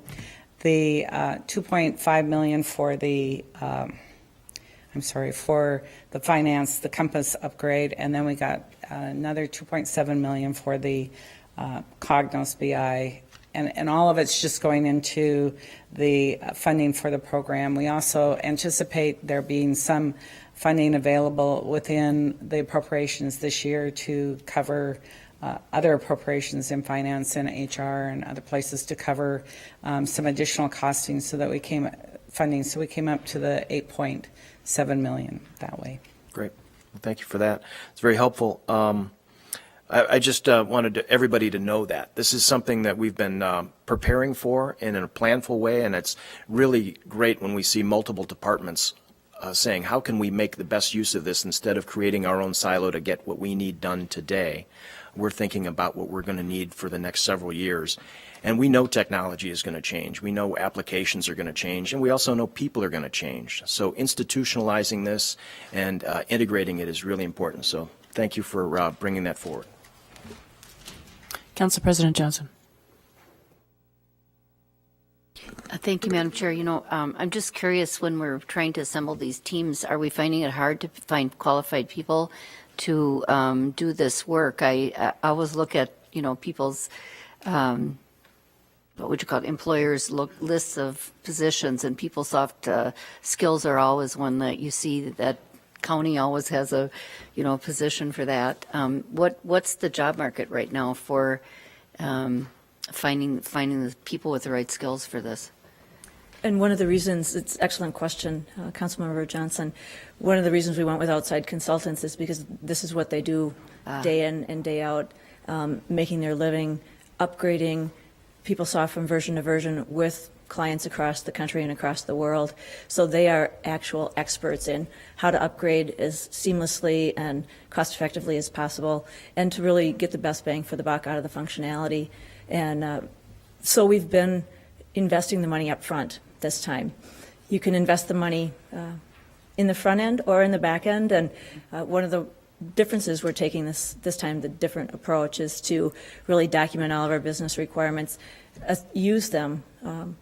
[SPEAKER 4] The $2.5 million for the, for the finance, the Compass upgrade, and then we got another $2.7 million for the Cognos BI, and all of it's just going into the funding for the program. We also anticipate there being some funding available within the appropriations this year to cover other appropriations in finance and HR and other places to cover some additional costing so that we came up to the 8.7 million that way.
[SPEAKER 6] Great. Well, thank you for that. It's very helpful. I just wanted everybody to know that this is something that we've been preparing for in a planful way, and it's really great when we see multiple departments saying, how can we make the best use of this instead of creating our own silo to get what we need done today? We're thinking about what we're going to need for the next several years. And we know technology is going to change. We know applications are going to change. And we also know people are going to change. So institutionalizing this and integrating it is really important. So thank you for bringing that forward.
[SPEAKER 1] Council President Johnson.
[SPEAKER 7] Thank you, Madam Chair. I'm just curious, when we're trying to assemble these teams, are we finding it hard to find qualified people to do this work? I always look at, people's, what would you call it, employers' lists of positions, and PeopleSoft skills are always one that you see that county always has a, position for that. What's the job market right now for finding the people with the right skills for this?
[SPEAKER 3] And one of the reasons, it's an excellent question, Councilmember Johnson, one of the reasons we went with outside consultants is because this is what they do day in and day out, making their living, upgrading PeopleSoft from version to version with clients across the country and across the world. So they are actual experts in how to upgrade as seamlessly and cost effectively as possible, and to really get the best bang for the buck out of the functionality. And so we've been investing the money up front this time. You can invest the money in the front end or in the back end, and one of the differences we're taking this time, the different approach, is to really document all of our business requirements, use them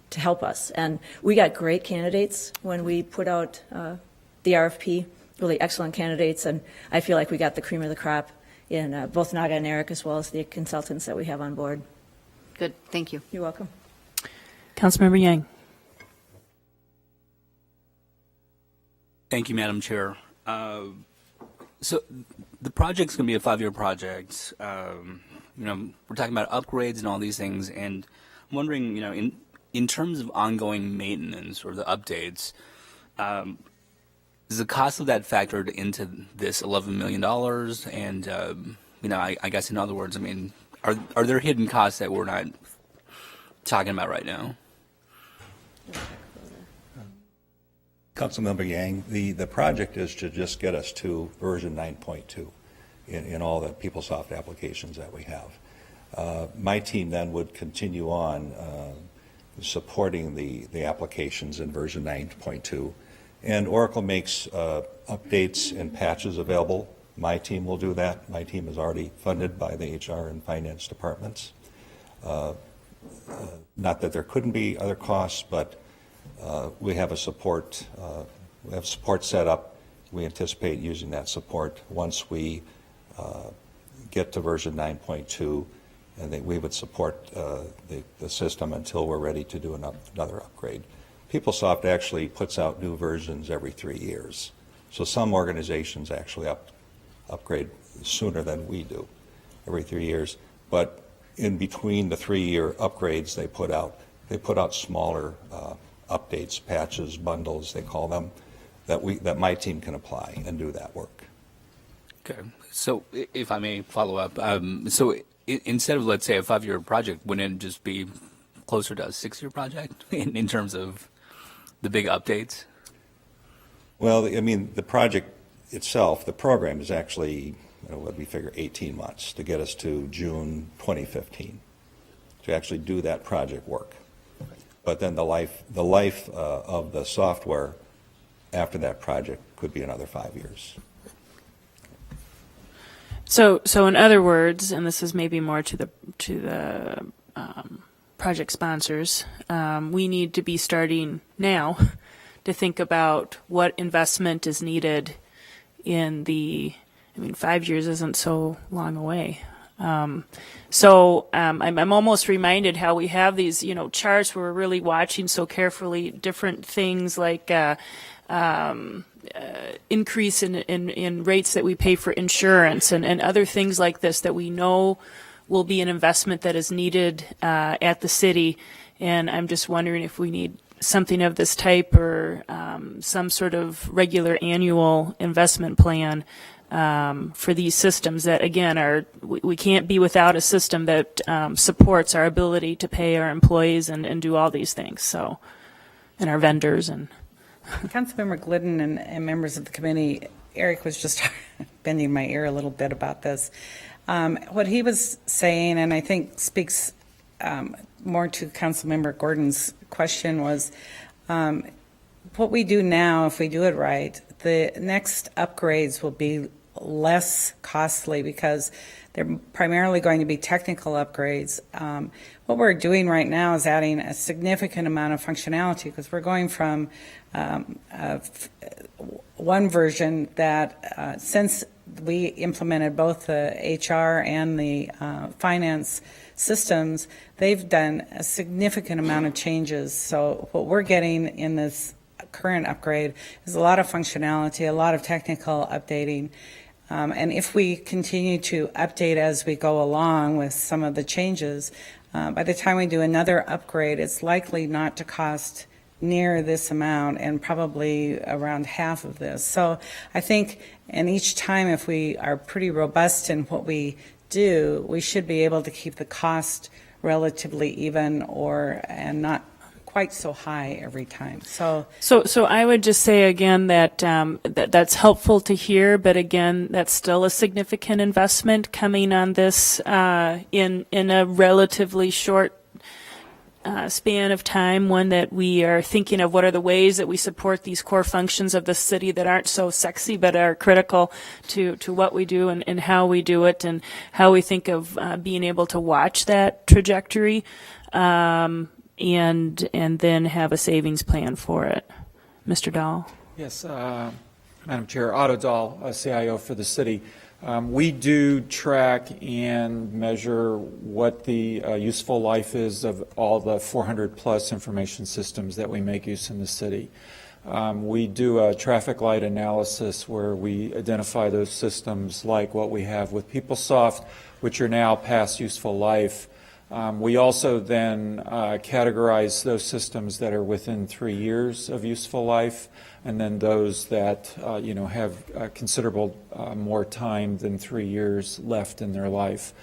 [SPEAKER 3] to help us. And we got great candidates when we put out the RFP, really excellent candidates, and I feel like we got the cream of the crop in both Naga and Eric, as well as the consultants that we have on board.
[SPEAKER 7] Good, thank you.
[SPEAKER 3] You're welcome.
[SPEAKER 1] Councilmember Yang.
[SPEAKER 8] Thank you, Madam Chair. So the project's going to be a 5-year project. We're talking about upgrades and all these things, and I'm wondering, in terms of ongoing maintenance or the updates, is the cost of that factored into this $11 million? And I guess in other words, are there hidden costs that we're not talking about right now?
[SPEAKER 2] Councilmember Yang, the project is to just get us to version 9.2 in all the PeopleSoft applications that we have. My team then would continue on supporting the applications in version 9.2, and Oracle makes updates and patches available. My team will do that. My team is already funded by the HR and finance departments. Not that there couldn't be other costs, but we have support set up. We anticipate using that support once we get to version 9.2, and that we would support the system until we're ready to do another upgrade. PeopleSoft actually puts out new versions every 3 years, so some organizations actually upgrade sooner than we do, every 3 years. But in between the 3-year upgrades, they put out smaller updates, patches, bundles, they call them, that my team can apply and do that work.
[SPEAKER 8] Okay. So if I may follow up, instead of, let's say, a 5-year project, wouldn't it just be closer to a 6-year project in terms of the big updates?
[SPEAKER 2] Well, the project itself, the program is actually, what we figure, 18 months to get us to June 2015 to actually do that project work. But then the life of the software after that project could be another 5 years.
[SPEAKER 1] So in other words, and this is maybe more to the project sponsors, we need to be starting now to think about what investment is needed in the, 5 years isn't so long away. I'm almost reminded how we have these, charts where we're really watching so carefully different things like increase in rates that we pay for insurance and other things like this that we know will be an investment that is needed at the city. And I'm just wondering if we need something of this type or some sort of regular annual investment plan for these systems that, again, we can't be without a system that supports our ability to pay our employees and do all these things. So, and our vendors and.
[SPEAKER 4] Councilmember Glidden and members of the committee, Eric was just bending my ear a little bit about this. What he was saying, and I think speaks more to Councilmember Gordon's question, was what we do now, if we do it right, the next upgrades will be less costly because they're primarily going to be technical upgrades. What we're doing right now is adding a significant amount of functionality because we're going from one version that since we implemented both the HR and the finance systems, they've done a significant amount of changes. So what we're getting in this current upgrade is a lot of functionality, a lot of technical updating. And if we continue to update as we go along with some of the changes, by the time we do another upgrade, it's likely not to cost near this amount and probably around half of this. So I think, and each time if we are pretty robust in what we do, we should be able to keep the cost relatively even and not quite so high every time. So
[SPEAKER 1] I would just say again that that's helpful to hear, but again, that's still a significant investment coming on this in a relatively short span of time, one that we are thinking of what are the ways that we support these core functions of the city that aren't so sexy but are critical to what we do and how we do it and how we think of being able to watch that trajectory and then have a savings plan for it. Mr. Dahl?
[SPEAKER 9] Yes, Madam Chair, Otto Dahl, CIO for the city. We do track and measure what the useful life is of all the 400 plus information systems that we make use in the city. We do a traffic light analysis where we identify those systems like what we have with PeopleSoft, which are now past useful life. We also then categorize those systems that are within 3 years of useful life, and then those that have considerable more time than 3 years left in their life.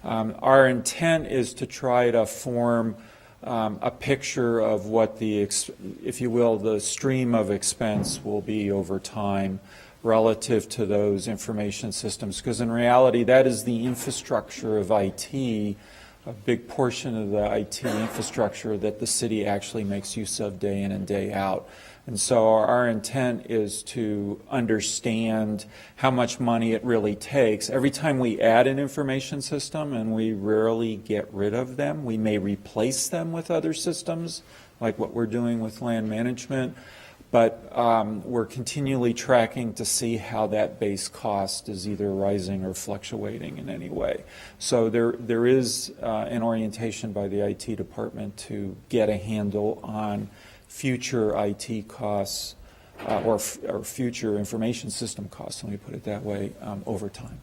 [SPEAKER 9] Our intent is to try to form a picture of what if you will, the stream of expense will be over time relative to those information systems, because in reality that is the infrastructure of IT, a big portion of the IT infrastructure that the city actually makes use of day in and day out. And so our intent is to understand how much money it really takes. Every time we add an information system, and we rarely get rid of them, we may replace them with other systems, like what we're doing with land management. But we're continually tracking to see how that base cost is either rising or fluctuating in any way. So there is an orientation by the IT department to get a handle on future IT costs or future information system costs, let me put it that way, over time.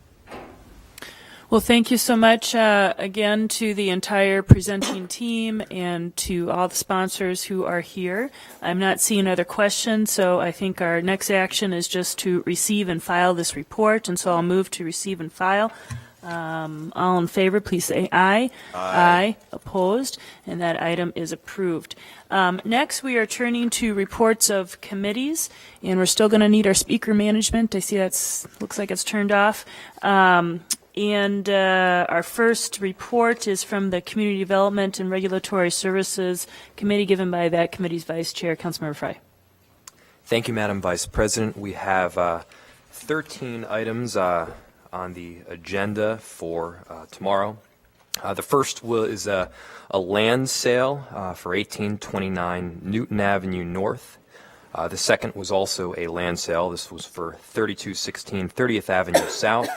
[SPEAKER 1] Well, thank you so much again to the entire presenting team and to all the sponsors who are here. I'm not seeing other questions, so I think our next action is just to receive and file this report, and so I'll move to receive and file. All in favor, please say aye. Aye. Opposed? And that item is approved. Next, we are turning to reports of committees, and we're still going to need our speaker management. I see looks like it's turned off. And our first report is from the Community Development and Regulatory Services Committee, given by that committee's Vice Chair, Councilmember Frey.
[SPEAKER 10] Thank you, Madam Vice President. We have 13 items on the agenda for tomorrow. The first is a land sale for 1829 Newton Avenue North. The second was also a land sale. This was for 3216 30th Avenue South.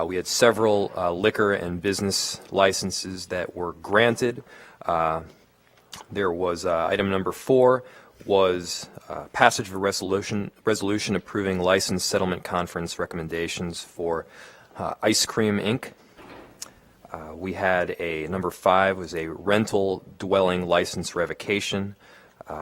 [SPEAKER 10] We had several liquor and business licenses that were granted. There was item number 4 was passage of a resolution approving license settlement conference recommendations for Ice Cream Inc. We had a number 5 was a rental dwelling license revocation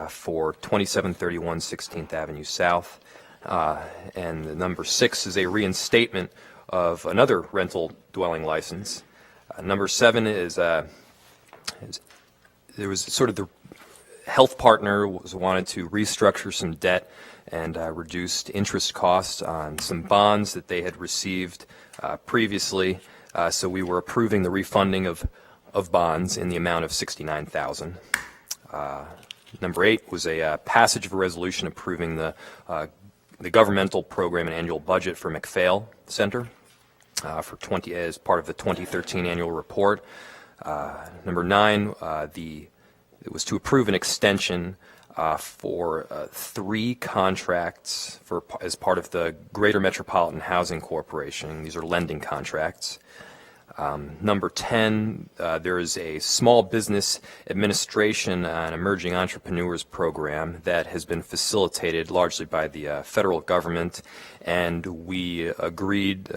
[SPEAKER 10] for 2731 16th Avenue South. And the number 6 is a reinstatement of another rental dwelling license. Number 7 is there was sort of the health partner wanted to restructure some debt and reduced interest costs on some bonds that they had received previously. So we were approving the refunding of bonds in the amount of $69,000. Number 8 was a passage of a resolution approving the governmental program and annual budget for McPhail Center as part of the 2013 annual report. Number 9, it was to approve an extension for 3 contracts as part of the Greater Metropolitan Housing Corporation. These are lending contracts. Number 10, there is a small business administration and emerging entrepreneurs program that has been facilitated largely by the federal government, and we agreed.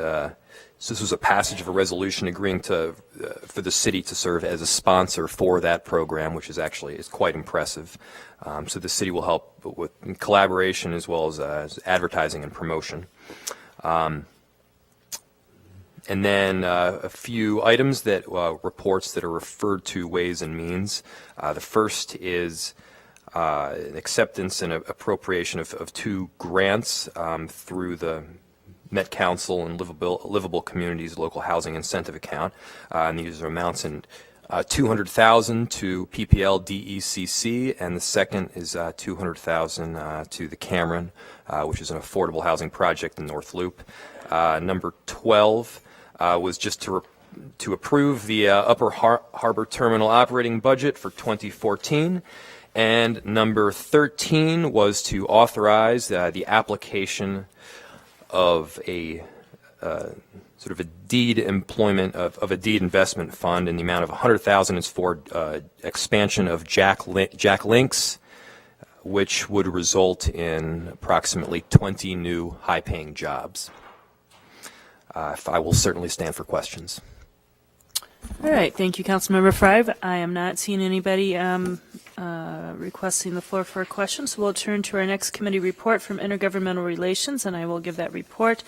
[SPEAKER 10] So this was a passage of a resolution agreeing to for the city to serve as a sponsor for that program, which is quite impressive. So the city will help with collaboration as well as advertising and promotion. And then a few items that reports that are referred to Ways and Means. The first is an acceptance and appropriation of 2 grants through the Met Council and Livable Communities Local Housing Incentive Account. And these are amounts in $200,000 to PPL DECC, and the second is $200,000 to the Cameron, which is an affordable housing project in North Loop. Number 12 was just to approve the Upper Harbor Terminal operating budget for 2014. And number 13 was to authorize the application of a sort of a deed employment of a deed investment fund in the amount of $100,000 is for expansion of Jack Links, which would result in approximately 20 new high-paying jobs. I will certainly stand for questions.
[SPEAKER 1] All right, thank you, Councilmember Fry. I am not seeing anybody requesting the floor for a question, so we'll turn to our next committee report from Intergovernmental Relations, and I will give that report.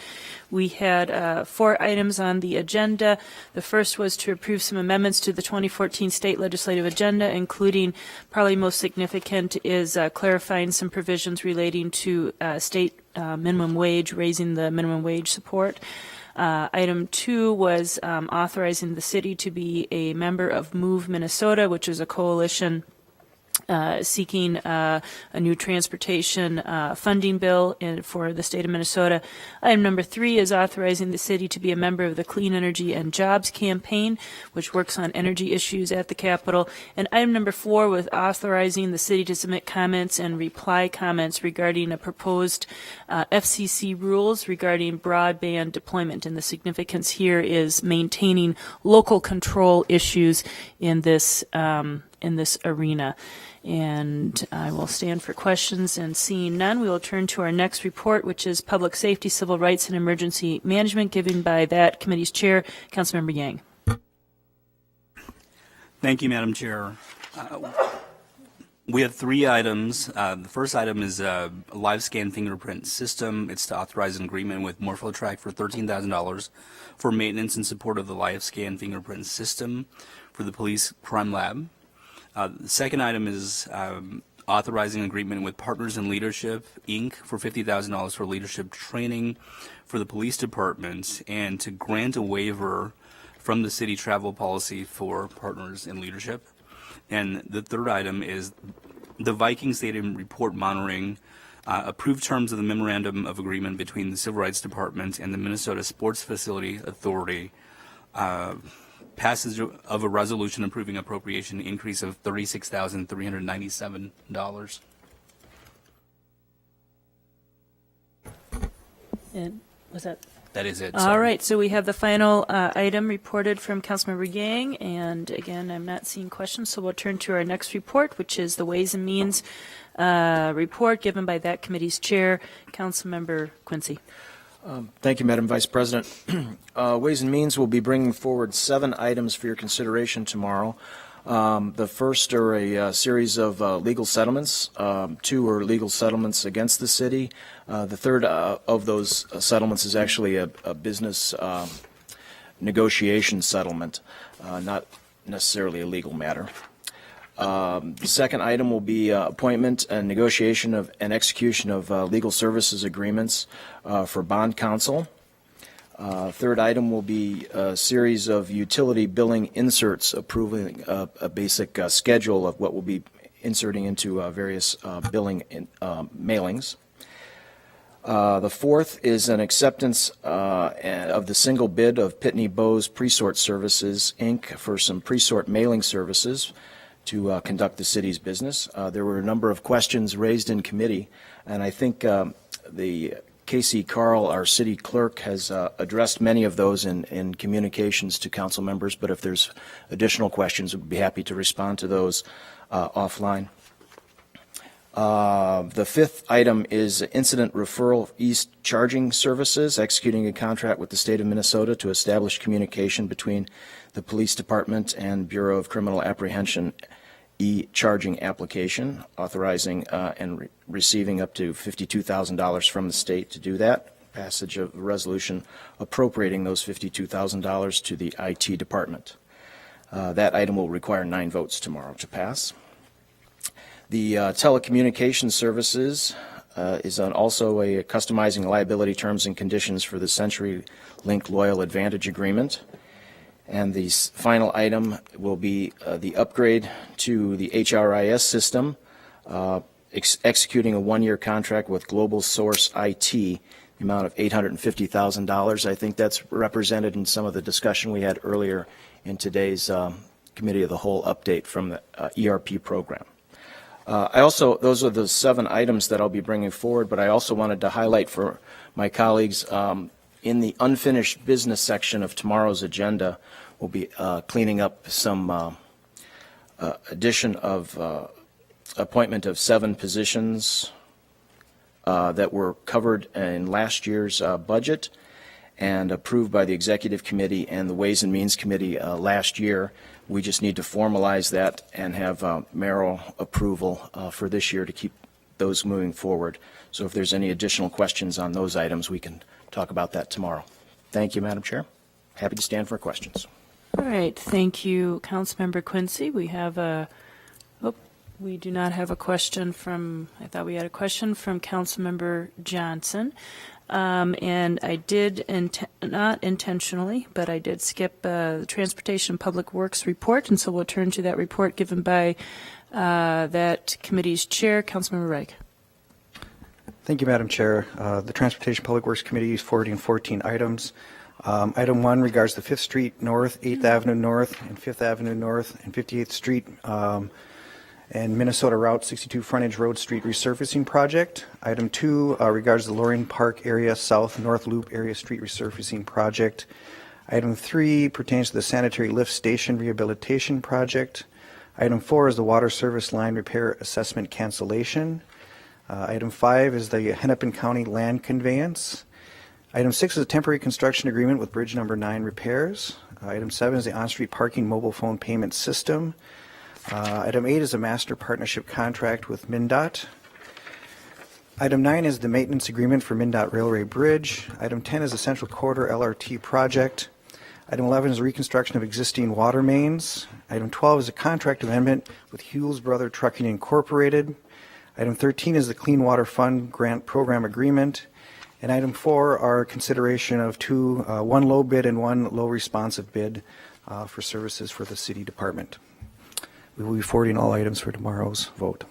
[SPEAKER 1] We had 4 items on the agenda. The first was to approve some amendments to the 2014 state legislative agenda, including probably most significant is clarifying some provisions relating to state minimum wage, raising the minimum wage support. Item 2 was authorizing the city to be a member of Move Minnesota, which is a coalition seeking a new transportation funding bill for the state of Minnesota. Item number 3 is authorizing the city to be a member of the Clean Energy and Jobs campaign, which works on energy issues at the Capitol. And item number 4 was authorizing the city to submit comments and reply comments regarding a proposed FCC rules regarding broadband deployment. And the significance here is maintaining local control issues in this arena. And I will stand for questions, and seeing none, we will turn to our next report, which is Public Safety, Civil Rights, and Emergency Management, given by that committee's chair, Councilmember Yang.
[SPEAKER 8] Thank you, Madam Chair. We have 3 items. The first item is a live scan fingerprint system. It's to authorize an agreement with MorphoTrack for $13,000 for maintenance and support of the live scan fingerprint system for the police crime lab. The second item is authorizing an agreement with Partners in Leadership, Inc. for $50,000 for leadership training for the police department, and to grant a waiver from the city travel policy for Partners in Leadership. And the third item is the Viking Stadium report monitoring approve terms of the memorandum of agreement between the Civil Rights Department and the Minnesota Sports Facility Authority, passage of a resolution approving appropriation increase of $36,397.
[SPEAKER 1] And was that?
[SPEAKER 8] That is it.
[SPEAKER 1] All right, so we have the final item reported from Councilmember Yang, and again, I'm not seeing questions, so we'll turn to our next report, which is the Ways and Means report given by that committee's chair, Councilmember Quincy.
[SPEAKER 6] Thank you, Madam Vice President. Ways and Means will be bringing forward 7 items for your consideration tomorrow. The first are a series of legal settlements. 2 are legal settlements against the city. The third of those settlements is actually a business negotiation settlement, not necessarily a legal matter. The second item will be appointment and negotiation of and execution of legal services agreements for bond counsel. Third item will be a series of utility billing inserts, approving a basic schedule of what we'll be inserting into various billing mailings. The fourth is an acceptance of the single bid of Pitney Bowes Presort Services, Inc. for some presort mailing services to conduct the city's business. There were a number of questions raised in committee, and I think the Casey Carl, our city clerk, has addressed many of those in communications to council members, but if there's additional questions, we'd be happy to respond to those offline. The fifth item is incident referral East charging services, executing a contract with the state of Minnesota to establish communication between the police department and Bureau of Criminal Apprehension e-charging application, authorizing and receiving up to $52,000 from the state to do that. Passage of a resolution appropriating those $52,000 to the IT department. That item will require 9 votes tomorrow to pass. The telecommunications services is also a customizing liability terms and conditions for the CenturyLink Loyal Advantage Agreement. And the final item will be the upgrade to the HRIS system, executing a 1-year contract with Global Source IT, the amount of $850,000. I think that's represented in some of the discussion we had earlier in today's Committee of the Whole update from the ERP program. Those are the 7 items that I'll be bringing forward, but I also wanted to highlight for my colleagues in the unfinished business section of tomorrow's agenda, we'll be cleaning up some addition of appointment of 7 positions that were covered in last year's budget and approved by the Executive Committee and the Ways and Means Committee last year. We just need to formalize that and have mayoral approval for this year to keep those moving forward. So if there's any additional questions on those items, we can talk about that tomorrow. Thank you, Madam Chair. Happy to stand for questions.
[SPEAKER 1] All right, thank you, Councilmember Quincy. We have we do not have a question from, I thought we had a question from Councilmember Johnson. And I did, not intentionally, but I did skip the Transportation Public Works report, and so we'll turn to that report given by that committee's chair, Councilmember Reich.
[SPEAKER 11] Thank you, Madam Chair. The Transportation Public Works Committee is forwarding 14 items. Item 1 regards the 5th Street North, 8th Avenue North, and 5th Avenue North, and 58th Street and Minnesota Route 62 Frontage Road Street resurfacing project. Item 2 regards the Loring Park area South North Loop area street resurfacing project. Item 3 pertains to the sanitary lift station rehabilitation project. Item 4 is the water service line repair assessment cancellation. Item 5 is the Hennepin County land conveyance. Item 6 is a temporary construction agreement with Bridge Number 9 repairs. Item 7 is the on-street parking mobile phone payment system. Item 8 is a master partnership contract with MnDOT. Item 9 is the maintenance agreement for MnDOT Railway Bridge. Item 10 is the Central Corridor LRT project. Item 11 is reconstruction of existing water mains. Item 12 is a contract amendment with Hughes Brother Trucking Incorporated. Item 13 is the Clean Water Fund Grant Program Agreement. And item 4 are consideration of 2, 1 low bid and 1 low responsive bid for services for the city department. We will be forwarding all items for tomorrow's vote.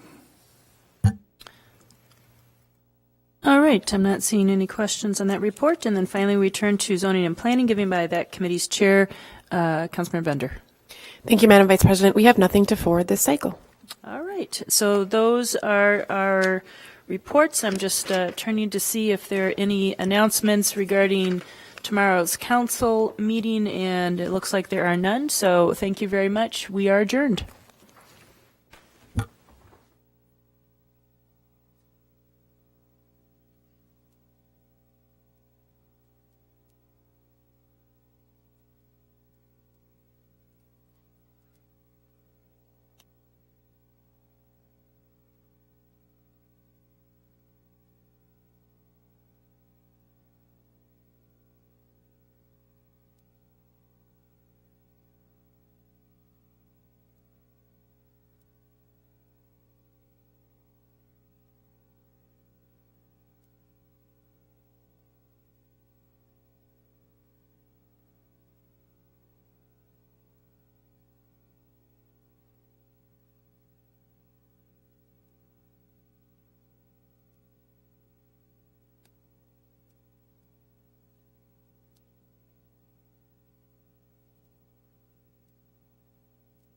[SPEAKER 1] All right, I'm not seeing any questions on that report. And then finally, we turn to zoning and planning, given by that committee's chair, Councilmember Bender.
[SPEAKER 12] Thank you, Madam Vice President. We have nothing to forward this cycle.
[SPEAKER 1] All right, so those are our reports. I'm just turning to see if there are any announcements regarding tomorrow's council meeting, and it looks like there are none. So thank you very much. We are adjourned.